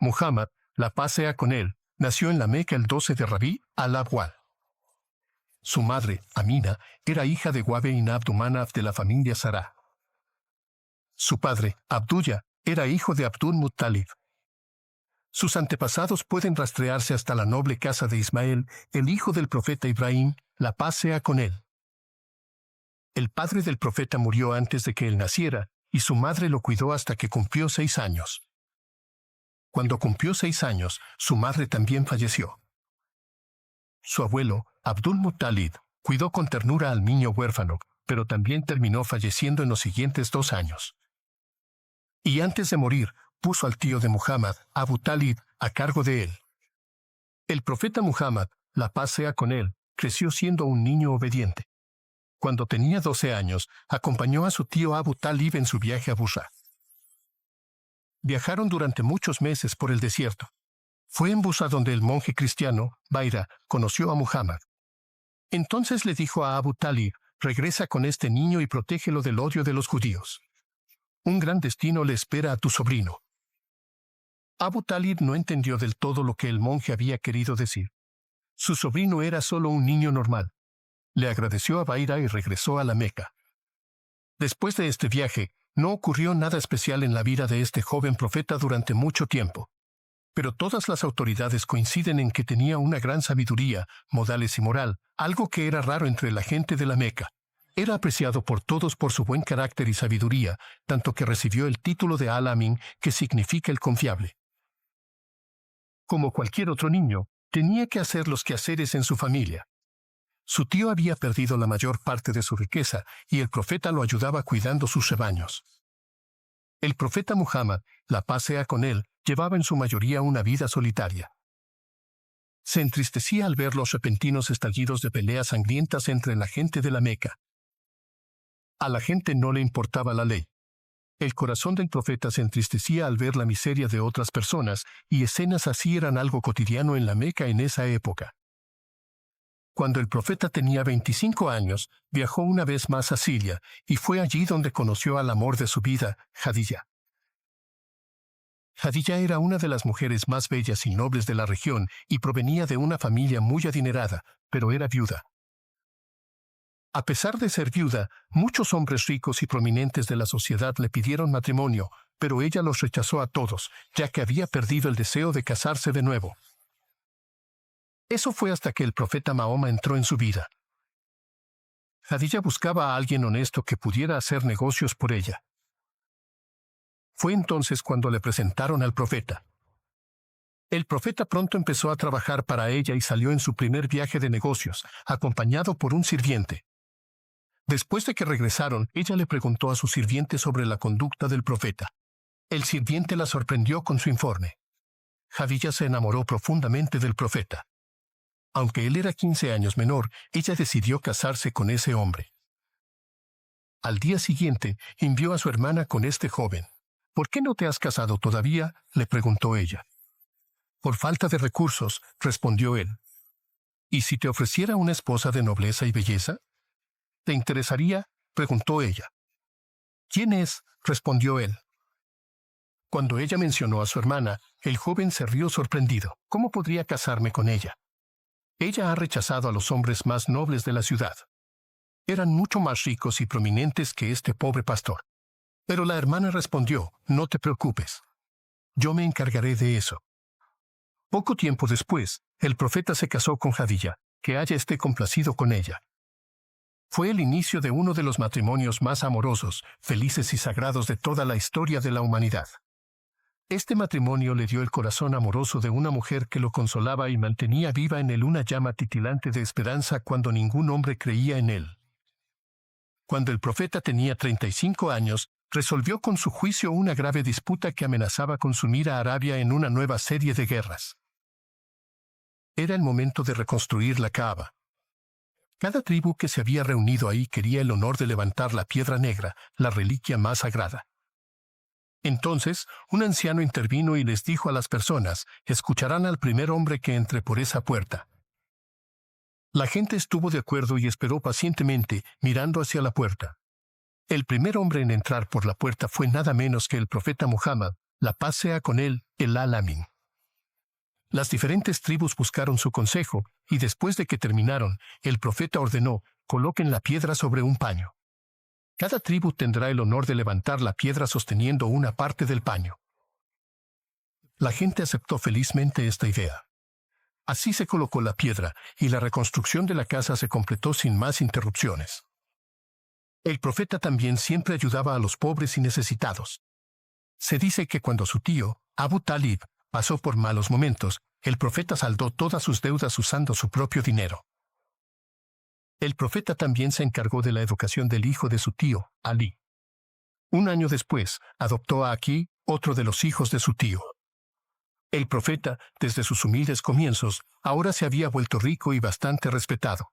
Muhammad, la paz sea con él, nació en la Meca el 12 de Rabí al-Awwal. Su madre, Amina, era hija de Wahb ibn Abd Manaf de la familia Sará. Su padre, Abdullah, era hijo de Abdul Muttalib. Sus antepasados pueden rastrearse hasta la noble casa de Ismael, el hijo del profeta Ibrahim, la paz sea con él. El padre del profeta murió antes de que él naciera, y su madre lo cuidó hasta que cumplió 6 años. Cuando cumplió 6 años, su madre también falleció. Su abuelo, Abdul Muttalib, cuidó con ternura al niño huérfano, pero también terminó falleciendo en los siguientes 2 años. Y antes de morir, puso al tío de Muhammad, Abu Talib, a cargo de él. El profeta Muhammad, la paz sea con él, creció siendo un niño obediente. Cuando tenía 12 años, acompañó a su tío Abu Talib en su viaje a Busra. Viajaron durante muchos meses por el desierto. Fue en Busra donde el monje cristiano, Baira, conoció a Muhammad. Entonces le dijo a Abu Talib, regresa con este niño y protégelo del odio de los judíos. Un gran destino le espera a tu sobrino. Abu Talib no entendió del todo lo que el monje había querido decir. Su sobrino era solo un niño normal. Le agradeció a Baira y regresó a la Meca. Después de este viaje, no ocurrió nada especial en la vida de este joven profeta durante mucho tiempo. Pero todas las autoridades coinciden en que tenía una gran sabiduría, modales y moral, algo que era raro entre la gente de la Meca. Era apreciado por todos por su buen carácter y sabiduría, tanto que recibió el título de Al-Amin, que significa el confiable. Como cualquier otro niño, tenía que hacer los quehaceres en su familia. Su tío había perdido la mayor parte de su riqueza y el profeta lo ayudaba cuidando sus rebaños. El profeta Muhammad, la paz sea con él, llevaba en su mayoría una vida solitaria. Se entristecía al ver los repentinos estallidos de peleas sangrientas entre la gente de la Meca. A la gente no le importaba la ley. El corazón del profeta se entristecía al ver la miseria de otras personas, y escenas así eran algo cotidiano en la Meca en esa época. Cuando el profeta tenía 25 años, viajó una vez más a Siria, y fue allí donde conoció al amor de su vida, Jadilla. Jadilla era una de las mujeres más bellas y nobles de la región y provenía de una familia muy adinerada, pero era viuda. A pesar de ser viuda, muchos hombres ricos y prominentes de la sociedad le pidieron matrimonio, pero ella los rechazó a todos, ya que había perdido el deseo de casarse de nuevo. Eso fue hasta que el profeta Mahoma entró en su vida. Jadilla buscaba a alguien honesto que pudiera hacer negocios por ella. Fue entonces cuando le presentaron al profeta. El profeta pronto empezó a trabajar para ella y salió en su primer viaje de negocios, acompañado por un sirviente. Después de que regresaron, ella le preguntó a su sirviente sobre la conducta del profeta. El sirviente la sorprendió con su informe. Jadilla se enamoró profundamente del profeta. Aunque él era 15 años menor, ella decidió casarse con ese hombre. Al día siguiente, envió a su hermana con este joven. ¿Por qué no te has casado todavía?, le preguntó ella. Por falta de recursos, respondió él. ¿Y si te ofreciera una esposa de nobleza y belleza? ¿Te interesaría?, preguntó ella. ¿Quién es?, respondió él. Cuando ella mencionó a su hermana, el joven se rió sorprendido. ¿Cómo podría casarme con ella? Ella ha rechazado a los hombres más nobles de la ciudad. Eran mucho más ricos y prominentes que este pobre pastor. Pero la hermana respondió, no te preocupes. Yo me encargaré de eso. Poco tiempo después, el profeta se casó con Jadilla, que haya esté complacido con ella. Fue el inicio de uno de los matrimonios más amorosos, felices y sagrados de toda la historia de la humanidad. Este matrimonio le dio el corazón amoroso de una mujer que lo consolaba y mantenía viva en él una llama titilante de esperanza cuando ningún hombre creía en él. Cuando el profeta tenía 35 años, resolvió con su juicio una grave disputa que amenazaba consumir a Arabia en una nueva serie de guerras. Era el momento de reconstruir la Kaaba. Cada tribu que se había reunido ahí quería el honor de levantar la piedra negra, la reliquia más sagrada. Entonces, un anciano intervino y les dijo a las personas, escucharán al primer hombre que entre por esa puerta. La gente estuvo de acuerdo y esperó pacientemente, mirando hacia la puerta. El primer hombre en entrar por la puerta fue nada menos que el profeta Muhammad, la paz sea con él, el Al-Amin. Las diferentes tribus buscaron su consejo, y después de que terminaron, el profeta ordenó: coloquen la piedra sobre un paño. Cada tribu tendrá el honor de levantar la piedra sosteniendo una parte del paño. La gente aceptó felizmente esta idea. Así se colocó la piedra, y la reconstrucción de la casa se completó sin más interrupciones. El profeta también siempre ayudaba a los pobres y necesitados. Se dice que cuando su tío, Abu Talib, pasó por malos momentos, el profeta saldó todas sus deudas usando su propio dinero. El profeta también se encargó de la educación del hijo de su tío, Ali. Un año después, adoptó a Aki, otro de los hijos de su tío. El profeta, desde sus humildes comienzos, ahora se había vuelto rico y bastante respetado.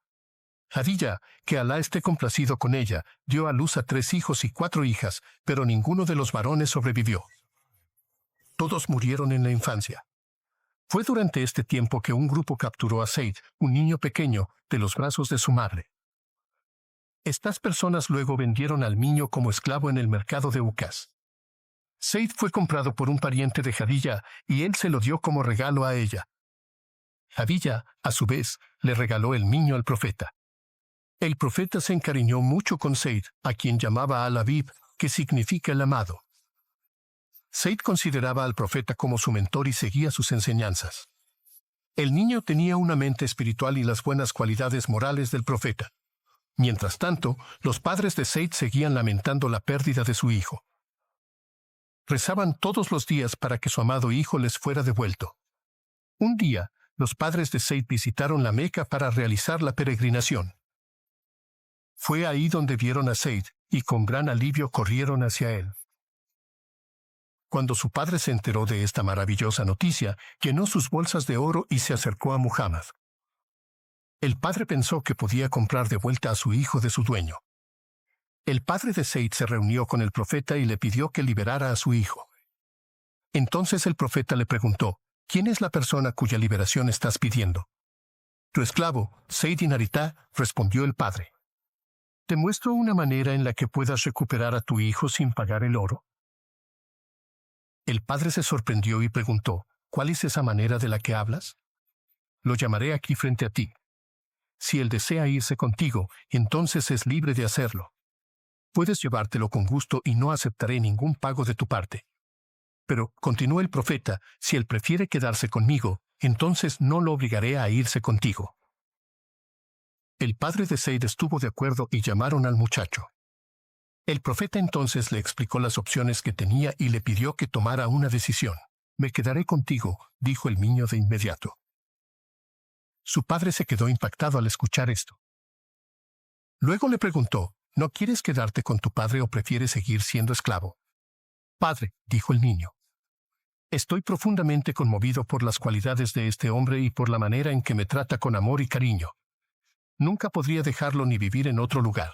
Jadilla, que Alá esté complacido con ella, dio a luz a 3 hijos y 4 hijas, pero ninguno de los varones sobrevivió. Todos murieron en la infancia. Fue durante este tiempo que un grupo capturó a Said, un niño pequeño, de los brazos de su madre. Estas personas luego vendieron al niño como esclavo en el mercado de Ucas. Said fue comprado por un pariente de Jadilla y él se lo dio como regalo a ella. Jadilla, a su vez, le regaló el niño al profeta. El profeta se encariñó mucho con Said, a quien llamaba Al-Habib, que significa el amado. Said consideraba al profeta como su mentor y seguía sus enseñanzas. El niño tenía una mente espiritual y las buenas cualidades morales del profeta. Mientras tanto, los padres de Said seguían lamentando la pérdida de su hijo. Rezaban todos los días para que su amado hijo les fuera devuelto. Un día, los padres de Said visitaron la Meca para realizar la peregrinación. Fue ahí donde vieron a Said, y con gran alivio corrieron hacia él. Cuando su padre se enteró de esta maravillosa noticia, llenó sus bolsas de oro y se acercó a Muhammad. El padre pensó que podía comprar de vuelta a su hijo de su dueño. El padre de Said se reunió con el profeta y le pidió que liberara a su hijo. Entonces el profeta le preguntó: ¿quién es la persona cuya liberación estás pidiendo? Tu esclavo, Said ibn Haritha, respondió el padre. ¿Te muestro una manera en la que puedas recuperar a tu hijo sin pagar el oro? El padre se sorprendió y preguntó: ¿cuál es esa manera de la que hablas? Lo llamaré aquí frente a ti. Si él desea irse contigo, entonces es libre de hacerlo. Puedes llevártelo con gusto y no aceptaré ningún pago de tu parte. Pero, continuó el profeta, si él prefiere quedarse conmigo, entonces no lo obligaré a irse contigo. El padre de Said estuvo de acuerdo y llamaron al muchacho. El profeta entonces le explicó las opciones que tenía y le pidió que tomara una decisión. Me quedaré contigo, dijo el niño de inmediato. Su padre se quedó impactado al escuchar esto. Luego le preguntó: ¿no quieres quedarte con tu padre o prefieres seguir siendo esclavo? Padre, dijo el niño. Estoy profundamente conmovido por las cualidades de este hombre y por la manera en que me trata con amor y cariño. Nunca podría dejarlo ni vivir en otro lugar.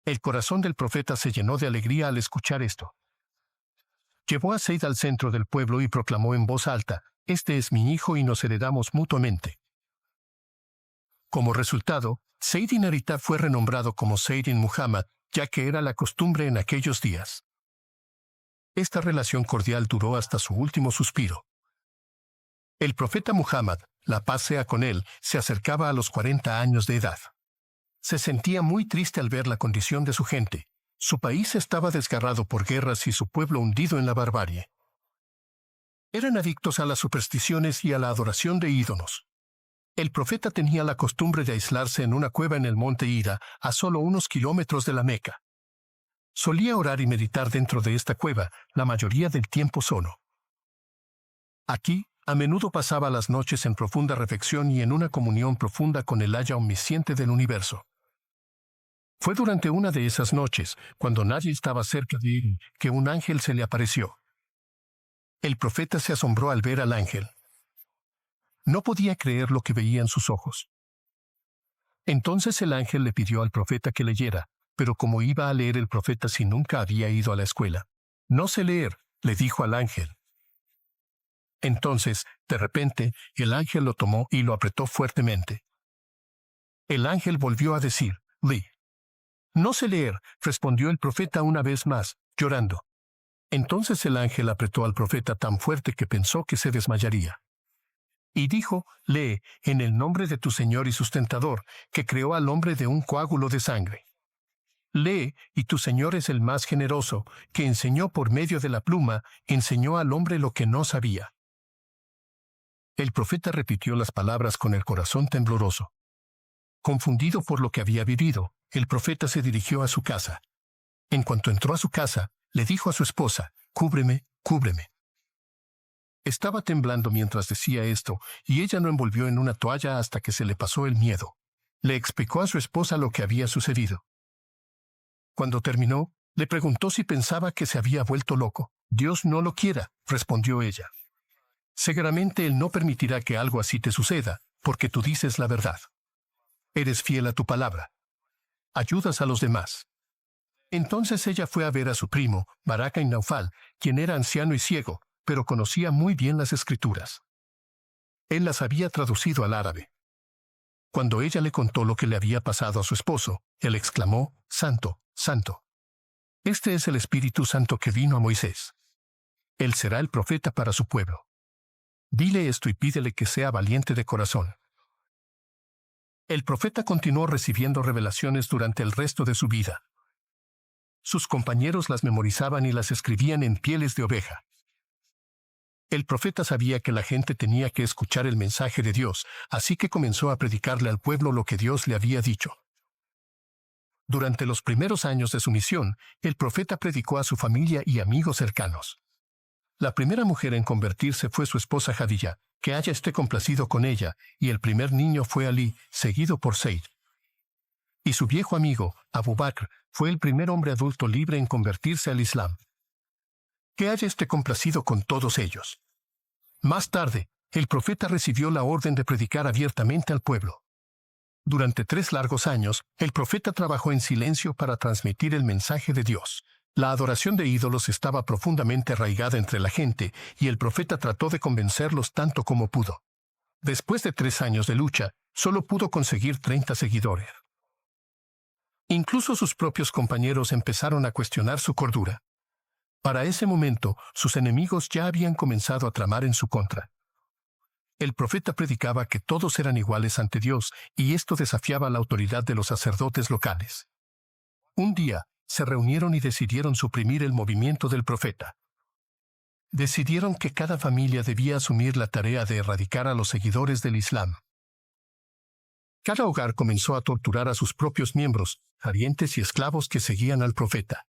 El corazón del profeta se llenó de alegría al escuchar esto. Llevó a Said al centro del pueblo y proclamó en voz alta: este es mi hijo y nos heredamos mutuamente. Como resultado, Said ibn Haritha fue renombrado como Said ibn Muhammad, ya que era la costumbre en aquellos días. Esta relación cordial duró hasta su último suspiro. El profeta Muhammad, la paz sea con él, se acercaba a los 40 años de edad. Se sentía muy triste al ver la condición de su gente. Su país estaba desgarrado por guerras y su pueblo hundido en la barbarie. Eran adictos a las supersticiones y a la adoración de ídolos. El profeta tenía la costumbre de aislarse en una cueva en el monte Hira, a solo unos kilómetros de la Meca. Solía orar y meditar dentro de esta cueva, la mayoría del tiempo solo. Aquí, a menudo pasaba las noches en profunda reflexión y en una comunión profunda con el Haya omnisciente del universo. Fue durante una de esas noches, cuando nadie estaba cerca de él, que un ángel se le apareció. El profeta se asombró al ver al ángel. No podía creer lo que veía en sus ojos. Entonces el ángel le pidió al profeta que leyera, pero como iba a leer el profeta si nunca había ido a la escuela. No sé leer, le dijo al ángel. Entonces, de repente, el ángel lo tomó y lo apretó fuertemente. El ángel volvió a decir: Lee. No sé leer, respondió el profeta una vez más, llorando. Entonces el ángel apretó al profeta tan fuerte que pensó que se desmayaría. Y dijo, lee, en el nombre de tu Señor y sustentador, que creó al hombre de un coágulo de sangre. Lee, y tu Señor es el más generoso, que enseñó por medio de la pluma, enseñó al hombre lo que no sabía. El profeta repitió las palabras con el corazón tembloroso. Confundido por lo que había vivido, el profeta se dirigió a su casa. En cuanto entró a su casa, le dijo a su esposa, cúbreme, cúbreme. Estaba temblando mientras decía esto, y ella lo envolvió en una toalla hasta que se le pasó el miedo. Le explicó a su esposa lo que había sucedido. Cuando terminó, le preguntó si pensaba que se había vuelto loco. Dios no lo quiera, respondió ella. Seguramente Él no permitirá que algo así te suceda, porque tú dices la verdad. Eres fiel a tu palabra. Ayudas a los demás. Entonces ella fue a ver a su primo, Baraca y Naufal, quien era anciano y ciego, pero conocía muy bien las Escrituras. Él las había traducido al árabe. Cuando ella le contó lo que le había pasado a su esposo, él exclamó, Santo, Santo. Este es el Espíritu Santo que vino a Moisés. Él será el profeta para su pueblo. Dile esto y pídele que sea valiente de corazón. El profeta continuó recibiendo revelaciones durante el resto de su vida. Sus compañeros las memorizaban y las escribían en pieles de oveja. El profeta sabía que la gente tenía que escuchar el mensaje de Dios, así que comenzó a predicarle al pueblo lo que Dios le había dicho. Durante los primeros años de su misión, el profeta predicó a su familia y amigos cercanos. La primera mujer en convertirse fue su esposa Jadilla, que Aya esté complacido con ella, y el primer niño fue Ali, seguido por Zayd. Y su viejo amigo, Abu Bakr, fue el primer hombre adulto libre en convertirse al Islam. Que Aya esté complacido con todos ellos. Más tarde, el profeta recibió la orden de predicar abiertamente al pueblo. Durante 3 largos años, el profeta trabajó en silencio para transmitir el mensaje de Dios. La adoración de ídolos estaba profundamente arraigada entre la gente, y el profeta trató de convencerlos tanto como pudo. Después de 3 años de lucha, solo pudo conseguir 30 seguidores. Incluso sus propios compañeros empezaron a cuestionar su cordura. Para ese momento, sus enemigos ya habían comenzado a tramar en su contra. El profeta predicaba que todos eran iguales ante Dios, y esto desafiaba la autoridad de los sacerdotes locales. Un día, se reunieron y decidieron suprimir el movimiento del profeta. Decidieron que cada familia debía asumir la tarea de erradicar a los seguidores del Islam. Cada hogar comenzó a torturar a sus propios miembros, parientes y esclavos que seguían al profeta.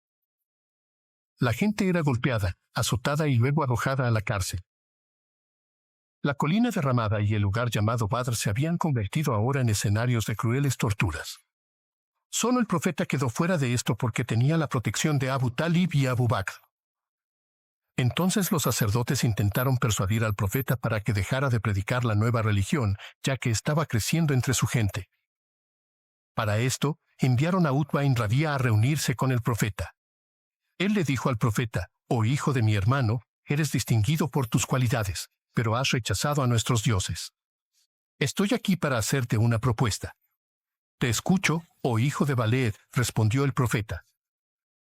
La gente era golpeada, azotada y luego arrojada a la cárcel. La colina derramada y el lugar llamado Badr se habían convertido ahora en escenarios de crueles torturas. Solo el profeta quedó fuera de esto porque tenía la protección de Abu Talib y Abu Bakr. Entonces los sacerdotes intentaron persuadir al profeta para que dejara de predicar la nueva religión, ya que estaba creciendo entre su gente. Para esto, enviaron a Utba ibn Rabía a reunirse con el profeta. Él le dijo al profeta, «Oh hijo de mi hermano, eres distinguido por tus cualidades, pero has rechazado a nuestros dioses. Estoy aquí para hacerte una propuesta». «Te escucho, oh hijo de Baled», respondió el profeta.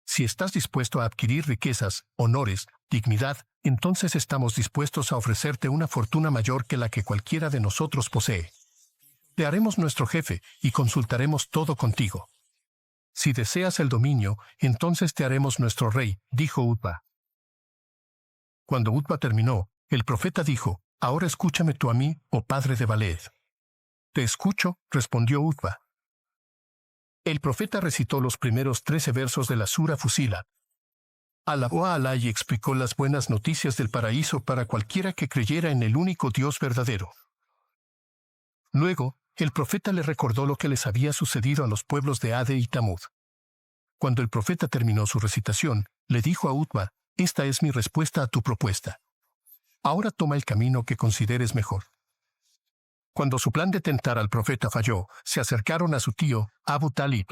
«Si estás dispuesto a adquirir riquezas, honores, dignidad, entonces estamos dispuestos a ofrecerte una fortuna mayor que la que cualquiera de nosotros posee. Te haremos nuestro jefe y consultaremos todo contigo. Si deseas el dominio, entonces te haremos nuestro rey», dijo Utba. Cuando Utba terminó, el profeta dijo, «Ahora escúchame tú a mí, oh padre de Baled». «Te escucho», respondió Utba. El profeta recitó los primeros 13 versos de la Sura Fusila. Alabó a Alá y explicó las buenas noticias del paraíso para cualquiera que creyera en el único Dios verdadero. Luego, el profeta le recordó lo que les había sucedido a los pueblos de Ade y Tamud. Cuando el profeta terminó su recitación, le dijo a Utba, «Esta es mi respuesta a tu propuesta. Ahora toma el camino que consideres mejor». Cuando su plan de tentar al profeta falló, se acercaron a su tío, Abu Talib.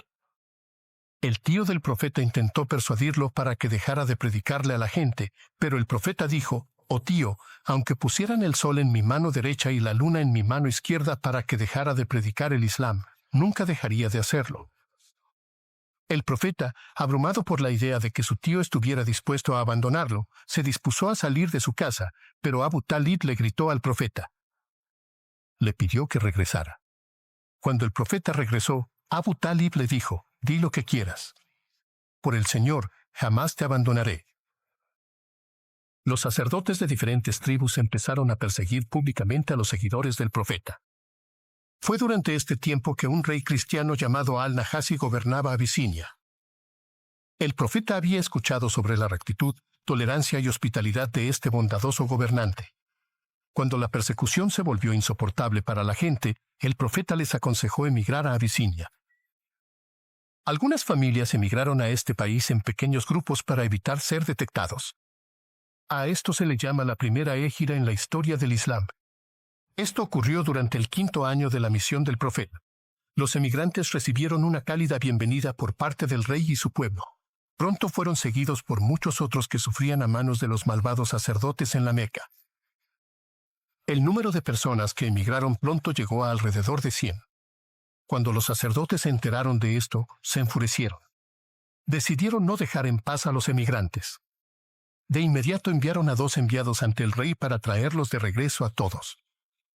El tío del profeta intentó persuadirlo para que dejara de predicarle a la gente, pero el profeta dijo, «Oh tío, aunque pusieran el sol en mi mano derecha y la luna en mi mano izquierda para que dejara de predicar el Islam, nunca dejaría de hacerlo». El profeta, abrumado por la idea de que su tío estuviera dispuesto a abandonarlo, se dispuso a salir de su casa, pero Abu Talib le gritó al profeta. Le pidió que regresara. Cuando el profeta regresó, Abu Talib le dijo, «Di lo que quieras. Por el Señor, jamás te abandonaré». Los sacerdotes de diferentes tribus empezaron a perseguir públicamente a los seguidores del profeta. Fue durante este tiempo que un rey cristiano llamado Al-Najasi gobernaba Abisinia. El profeta había escuchado sobre la rectitud, tolerancia y hospitalidad de este bondadoso gobernante. Cuando la persecución se volvió insoportable para la gente, el profeta les aconsejó emigrar a Abisinia. Algunas familias emigraron a este país en pequeños grupos para evitar ser detectados. A esto se le llama la primera hégira en la historia del Islam. Esto ocurrió durante el 5º año de la misión del profeta. Los emigrantes recibieron una cálida bienvenida por parte del rey y su pueblo. Pronto fueron seguidos por muchos otros que sufrían a manos de los malvados sacerdotes en la Meca. El número de personas que emigraron pronto llegó a alrededor de 100. Cuando los sacerdotes se enteraron de esto, se enfurecieron. Decidieron no dejar en paz a los emigrantes. De inmediato enviaron a 2 enviados ante el rey para traerlos de regreso a todos.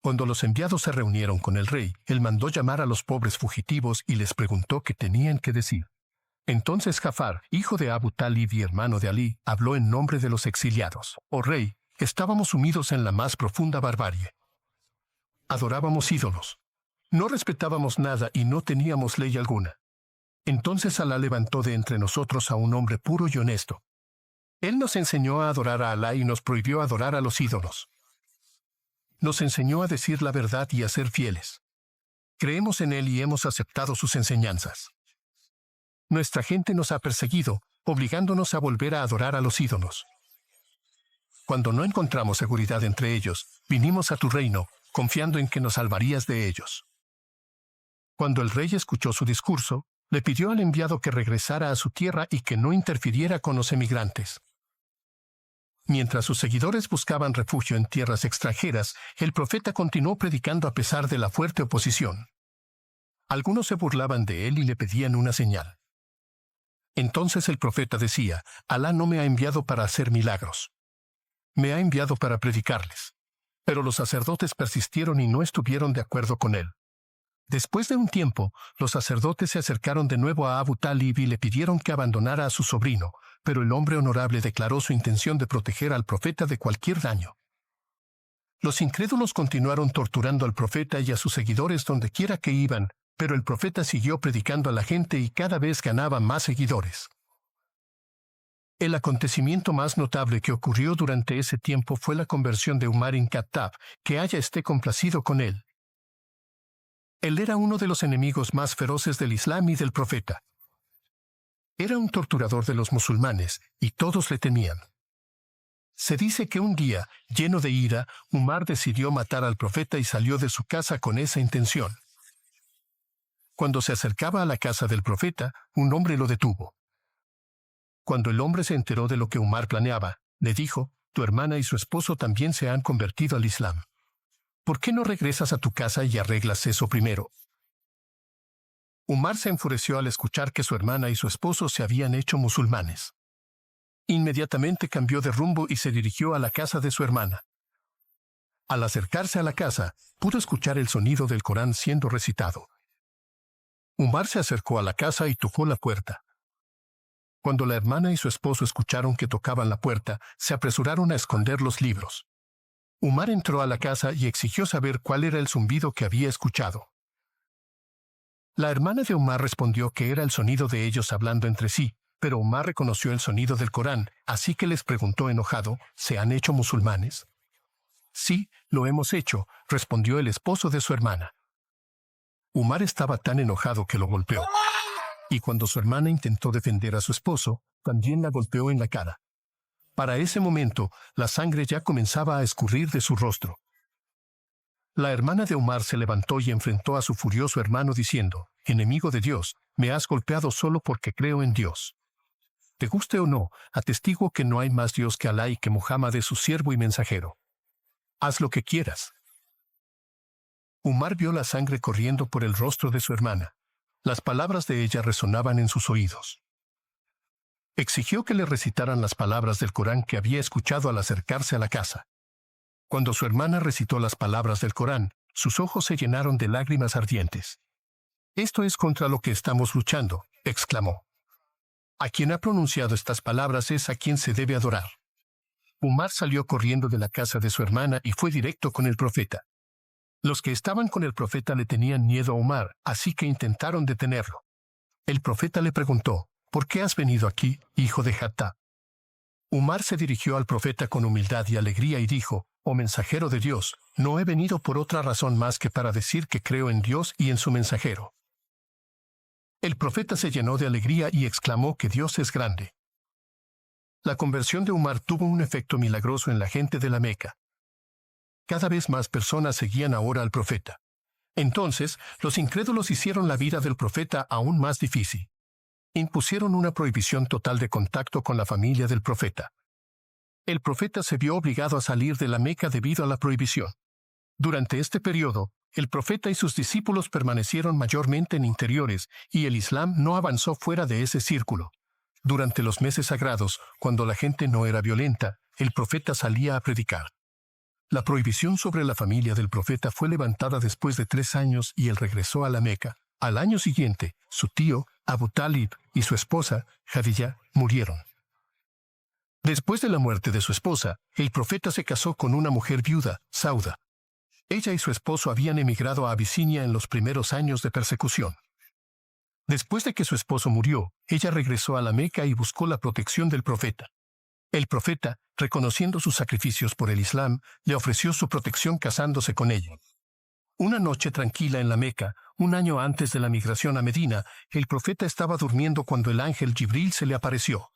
Cuando los enviados se reunieron con el rey, él mandó llamar a los pobres fugitivos y les preguntó qué tenían que decir. Entonces Jafar, hijo de Abu Talib y hermano de Ali, habló en nombre de los exiliados. «Oh rey, estábamos sumidos en la más profunda barbarie. Adorábamos ídolos. No respetábamos nada y no teníamos ley alguna. Entonces Alá levantó de entre nosotros a un hombre puro y honesto. Él nos enseñó a adorar a Alá y nos prohibió adorar a los ídolos. Nos enseñó a decir la verdad y a ser fieles. Creemos en Él y hemos aceptado sus enseñanzas. Nuestra gente nos ha perseguido, obligándonos a volver a adorar a los ídolos. Cuando no encontramos seguridad entre ellos, vinimos a tu reino, confiando en que nos salvarías de ellos». Cuando el rey escuchó su discurso, le pidió al enviado que regresara a su tierra y que no interfiriera con los emigrantes. Mientras sus seguidores buscaban refugio en tierras extranjeras, el profeta continuó predicando a pesar de la fuerte oposición. Algunos se burlaban de él y le pedían una señal. Entonces el profeta decía, «Alá no me ha enviado para hacer milagros. Me ha enviado para predicarles». Pero los sacerdotes persistieron y no estuvieron de acuerdo con él. Después de un tiempo, los sacerdotes se acercaron de nuevo a Abu Talib y le pidieron que abandonara a su sobrino, pero el hombre honorable declaró su intención de proteger al profeta de cualquier daño. Los incrédulos continuaron torturando al profeta y a sus seguidores donde quiera que iban, pero el profeta siguió predicando a la gente y cada vez ganaba más seguidores. El acontecimiento más notable que ocurrió durante ese tiempo fue la conversión de Umar ibn Khattab, que Aya esté complacido con él. Él era uno de los enemigos más feroces del Islam y del profeta. Era un torturador de los musulmanes, y todos le temían. Se dice que un día, lleno de ira, Umar decidió matar al profeta y salió de su casa con esa intención. Cuando se acercaba a la casa del profeta, un hombre lo detuvo. Cuando el hombre se enteró de lo que Umar planeaba, le dijo, «Tu hermana y su esposo también se han convertido al Islam. ¿Por qué no regresas a tu casa y arreglas eso primero?» Umar se enfureció al escuchar que su hermana y su esposo se habían hecho musulmanes. Inmediatamente cambió de rumbo y se dirigió a la casa de su hermana. Al acercarse a la casa, pudo escuchar el sonido del Corán siendo recitado. Umar se acercó a la casa y tocó la puerta. Cuando la hermana y su esposo escucharon que tocaban la puerta, se apresuraron a esconder los libros. Umar entró a la casa y exigió saber cuál era el zumbido que había escuchado. La hermana de Umar respondió que era el sonido de ellos hablando entre sí, pero Umar reconoció el sonido del Corán, así que les preguntó enojado, ¿se han hecho musulmanes? «Sí, lo hemos hecho», respondió el esposo de su hermana. Umar estaba tan enojado que lo golpeó. Y cuando su hermana intentó defender a su esposo, también la golpeó en la cara. Para ese momento, la sangre ya comenzaba a escurrir de su rostro. La hermana de Umar se levantó y enfrentó a su furioso hermano diciendo, «Enemigo de Dios, me has golpeado solo porque creo en Dios. Te guste o no, atestigo que no hay más Dios que Alá y que Muhammad es su siervo y mensajero. Haz lo que quieras». Umar vio la sangre corriendo por el rostro de su hermana. Las palabras de ella resonaban en sus oídos. Exigió que le recitaran las palabras del Corán que había escuchado al acercarse a la casa. Cuando su hermana recitó las palabras del Corán, sus ojos se llenaron de lágrimas ardientes. «Esto es contra lo que estamos luchando», exclamó. «A quien ha pronunciado estas palabras es a quien se debe adorar». Umar salió corriendo de la casa de su hermana y fue directo con el profeta. Los que estaban con el profeta le tenían miedo a Umar, así que intentaron detenerlo. El profeta le preguntó, «¿Por qué has venido aquí, hijo de Hattá?». Umar se dirigió al profeta con humildad y alegría y dijo, «Oh mensajero de Dios, no he venido por otra razón más que para decir que creo en Dios y en su mensajero». El profeta se llenó de alegría y exclamó que Dios es grande. La conversión de Umar tuvo un efecto milagroso en la gente de la Meca. Cada vez más personas seguían ahora al profeta. Entonces, los incrédulos hicieron la vida del profeta aún más difícil. Impusieron una prohibición total de contacto con la familia del profeta. El profeta se vio obligado a salir de la Meca debido a la prohibición. Durante este periodo, el profeta y sus discípulos permanecieron mayormente en interiores y el Islam no avanzó fuera de ese círculo. Durante los meses sagrados, cuando la gente no era violenta, el profeta salía a predicar. La prohibición sobre la familia del profeta fue levantada después de 3 años y él regresó a la Meca. Al año siguiente, su tío, Abu Talib, y su esposa, Jadilla, murieron. Después de la muerte de su esposa, el profeta se casó con una mujer viuda, Sauda. Ella y su esposo habían emigrado a Abisinia en los primeros años de persecución. Después de que su esposo murió, ella regresó a la Meca y buscó la protección del profeta. El profeta, reconociendo sus sacrificios por el Islam, le ofreció su protección casándose con ella. Una noche tranquila en la Meca, un año antes de la migración a Medina, el profeta estaba durmiendo cuando el ángel Jibril se le apareció.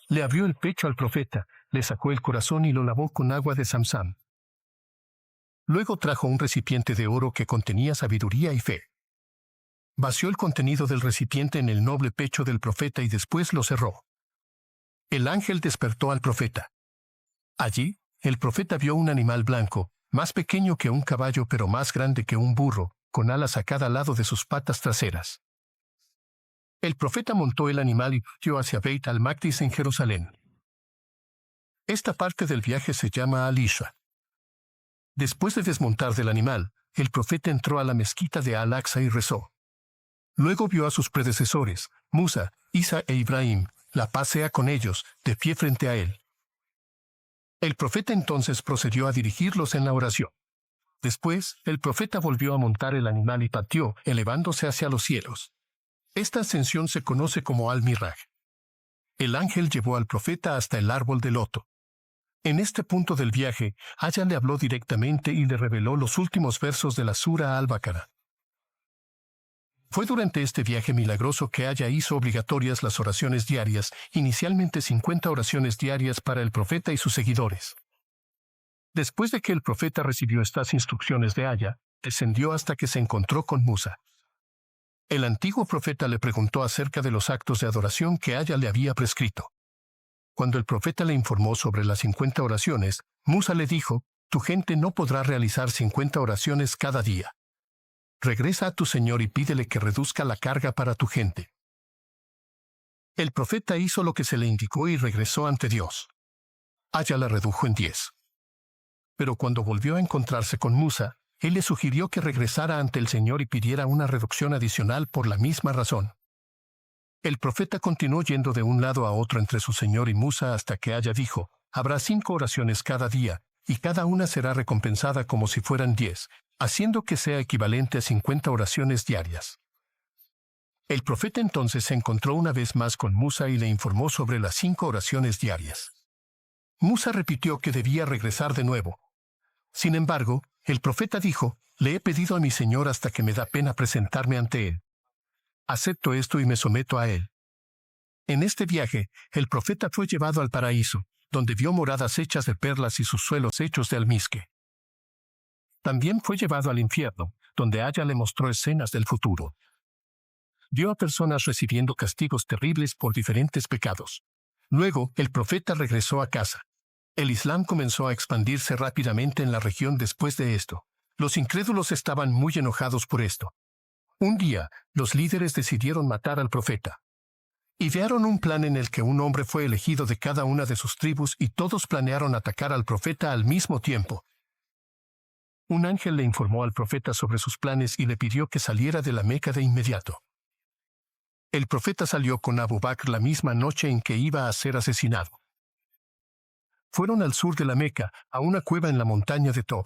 Le abrió el pecho al profeta, le sacó el corazón y lo lavó con agua de Zamzam. Luego trajo un recipiente de oro que contenía sabiduría y fe. Vació el contenido del recipiente en el noble pecho del profeta y después lo cerró. El ángel despertó al profeta. Allí, el profeta vio un animal blanco, más pequeño que un caballo pero más grande que un burro, con alas a cada lado de sus patas traseras. El profeta montó el animal y partió hacia Beit al-Maqdis en Jerusalén. Esta parte del viaje se llama Al-Isha. Después de desmontar del animal, el profeta entró a la mezquita de Al-Aqsa y rezó. Luego vio a sus predecesores, Musa, Isa e Ibrahim, la paz sea con ellos, de pie frente a él. El profeta entonces procedió a dirigirlos en la oración. Después, el profeta volvió a montar el animal y partió, elevándose hacia los cielos. Esta ascensión se conoce como Al-Miraj. El ángel llevó al profeta hasta el árbol de loto. En este punto del viaje, Allah le habló directamente y le reveló los últimos versos de la Sura Al-Baqarah. Fue durante este viaje milagroso que Allah hizo obligatorias las oraciones diarias, inicialmente 50 oraciones diarias para el profeta y sus seguidores. Después de que el profeta recibió estas instrucciones de Allah, descendió hasta que se encontró con Musa. El antiguo profeta le preguntó acerca de los actos de adoración que Allah le había prescrito. Cuando el profeta le informó sobre las 50 oraciones, Musa le dijo, «Tu gente no podrá realizar 50 oraciones cada día. Regresa a tu Señor y pídele que reduzca la carga para tu gente». El profeta hizo lo que se le indicó y regresó ante Dios. Allah la redujo en 10. Pero cuando volvió a encontrarse con Musa, él le sugirió que regresara ante el Señor y pidiera una reducción adicional por la misma razón. El profeta continuó yendo de un lado a otro entre su Señor y Musa hasta que Allah dijo, «Habrá 5 oraciones cada día, y cada una será recompensada como si fueran 10, haciendo que sea equivalente a 50 oraciones diarias». El profeta entonces se encontró una vez más con Musa y le informó sobre las 5 oraciones diarias. Musa repitió que debía regresar de nuevo. Sin embargo, el profeta dijo, «Le he pedido a mi Señor hasta que me da pena presentarme ante él. Acepto esto y me someto a él». En este viaje, el profeta fue llevado al paraíso, donde vio moradas hechas de perlas y sus suelos hechos de almizque. También fue llevado al infierno, donde Allah le mostró escenas del futuro. Vio a personas recibiendo castigos terribles por diferentes pecados. Luego, el profeta regresó a casa. El Islam comenzó a expandirse rápidamente en la región después de esto. Los incrédulos estaban muy enojados por esto. Un día, los líderes decidieron matar al profeta. Idearon un plan en el que un hombre fue elegido de cada una de sus tribus y todos planearon atacar al profeta al mismo tiempo. Un ángel le informó al profeta sobre sus planes y le pidió que saliera de la Meca de inmediato. El profeta salió con Abu Bakr la misma noche en que iba a ser asesinado. Fueron al sur de la Meca, a una cueva en la montaña de Tob.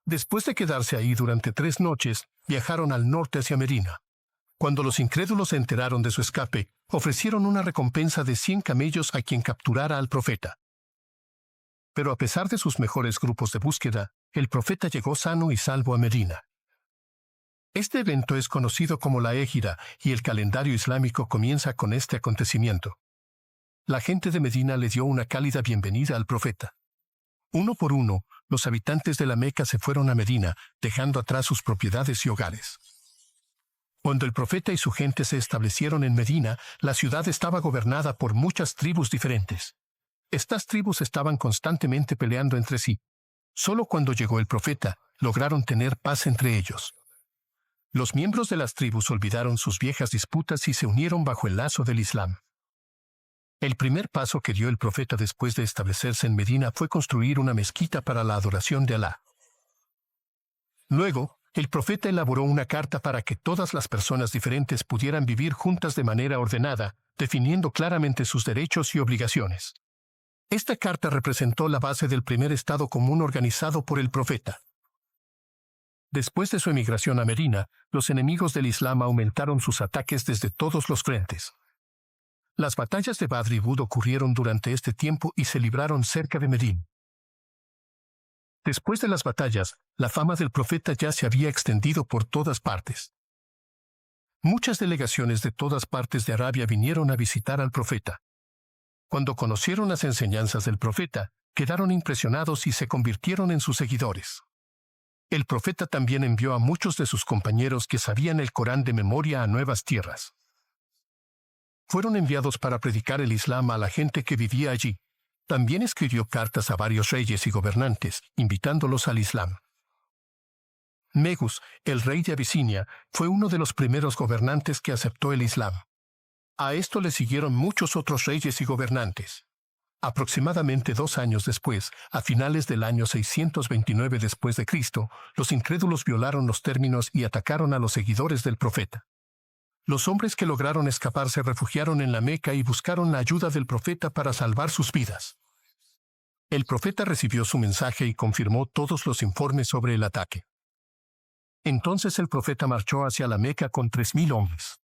Después de quedarse ahí durante 3 noches, viajaron al norte hacia Medina. Cuando los incrédulos se enteraron de su escape, ofrecieron una recompensa de 100 camellos a quien capturara al profeta. Pero a pesar de sus mejores grupos de búsqueda, el profeta llegó sano y salvo a Medina. Este evento es conocido como la Égira y el calendario islámico comienza con este acontecimiento. La gente de Medina le dio una cálida bienvenida al profeta. Uno por uno, los habitantes de la Meca se fueron a Medina, dejando atrás sus propiedades y hogares. Cuando el profeta y su gente se establecieron en Medina, la ciudad estaba gobernada por muchas tribus diferentes. Estas tribus estaban constantemente peleando entre sí. Solo cuando llegó el profeta, lograron tener paz entre ellos. Los miembros de las tribus olvidaron sus viejas disputas y se unieron bajo el lazo del Islam. El primer paso que dio el profeta después de establecerse en Medina fue construir una mezquita para la adoración de Alá. Luego, el profeta elaboró una carta para que todas las personas diferentes pudieran vivir juntas de manera ordenada, definiendo claramente sus derechos y obligaciones. Esta carta representó la base del primer Estado común organizado por el profeta. Después de su emigración a Medina, los enemigos del Islam aumentaron sus ataques desde todos los frentes. Las batallas de Badr y Uhud ocurrieron durante este tiempo y se libraron cerca de Medina. Después de las batallas, la fama del profeta ya se había extendido por todas partes. Muchas delegaciones de todas partes de Arabia vinieron a visitar al profeta. Cuando conocieron las enseñanzas del profeta, quedaron impresionados y se convirtieron en sus seguidores. El profeta también envió a muchos de sus compañeros que sabían el Corán de memoria a nuevas tierras. Fueron enviados para predicar el Islam a la gente que vivía allí. También escribió cartas a varios reyes y gobernantes, invitándolos al Islam. Megus, el rey de Abisinia, fue uno de los primeros gobernantes que aceptó el Islam. A esto le siguieron muchos otros reyes y gobernantes. Aproximadamente 2 años después, a finales del año 629 después de Cristo, los incrédulos violaron los términos y atacaron a los seguidores del profeta. Los hombres que lograron escapar se refugiaron en la Meca y buscaron la ayuda del profeta para salvar sus vidas. El profeta recibió su mensaje y confirmó todos los informes sobre el ataque. Entonces el profeta marchó hacia la Meca con 3.000 hombres.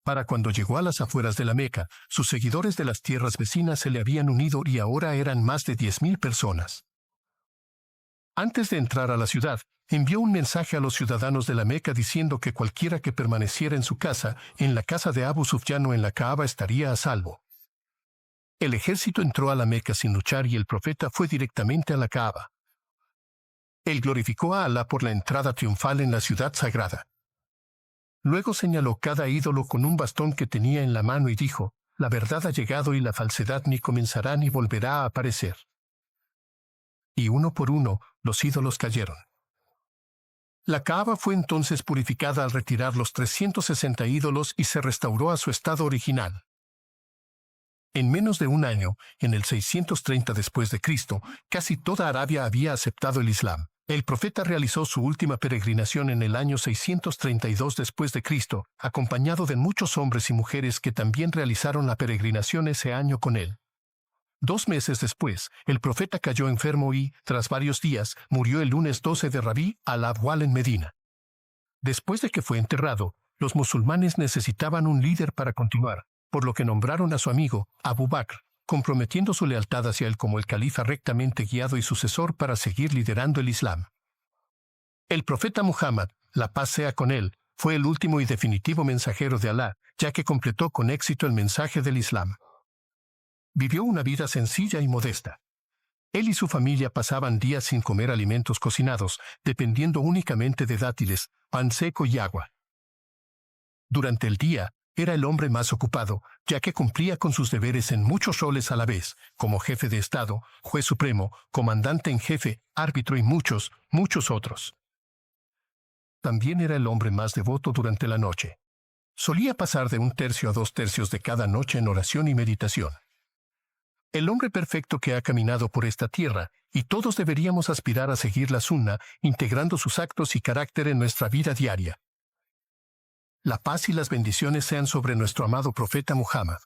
Para cuando llegó a las afueras de la Meca, sus seguidores de las tierras vecinas se le habían unido y ahora eran más de 10.000 personas. Antes de entrar a la ciudad, envió un mensaje a los ciudadanos de la Meca diciendo que cualquiera que permaneciera en su casa, en la casa de Abu Sufyan o en la Kaaba estaría a salvo. El ejército entró a la Meca sin luchar y el profeta fue directamente a la Kaaba. Él glorificó a Alá por la entrada triunfal en la ciudad sagrada. Luego señaló cada ídolo con un bastón que tenía en la mano y dijo, «La verdad ha llegado y la falsedad ni comenzará ni volverá a aparecer». Y uno por uno, los ídolos cayeron. La Kaaba fue entonces purificada al retirar los 360 ídolos y se restauró a su estado original. En menos de un año, en el 630 después de Cristo, casi toda Arabia había aceptado el Islam. El profeta realizó su última peregrinación en el año 632 después de Cristo, acompañado de muchos hombres y mujeres que también realizaron la peregrinación ese año con él. 2 meses después, el profeta cayó enfermo y, tras varios días, murió el lunes 12 de Rabí al-Awwal en Medina. Después de que fue enterrado, los musulmanes necesitaban un líder para continuar, por lo que nombraron a su amigo, Abu Bakr, comprometiendo su lealtad hacia él como el califa rectamente guiado y sucesor para seguir liderando el Islam. El profeta Muhammad, la paz sea con él, fue el último y definitivo mensajero de Alá, ya que completó con éxito el mensaje del Islam. Vivió una vida sencilla y modesta. Él y su familia pasaban días sin comer alimentos cocinados, dependiendo únicamente de dátiles, pan seco y agua. Durante el día, era el hombre más ocupado, ya que cumplía con sus deberes en muchos roles a la vez, como jefe de Estado, juez supremo, comandante en jefe, árbitro y muchos otros. también era el hombre más devoto durante la noche. Solía pasar de 1/3 a 2/3 de cada noche en oración y meditación. El hombre perfecto que ha caminado por esta tierra, y todos deberíamos aspirar a seguir la sunna, integrando sus actos y carácter en nuestra vida diaria. La paz y las bendiciones sean sobre nuestro amado profeta Muhammad.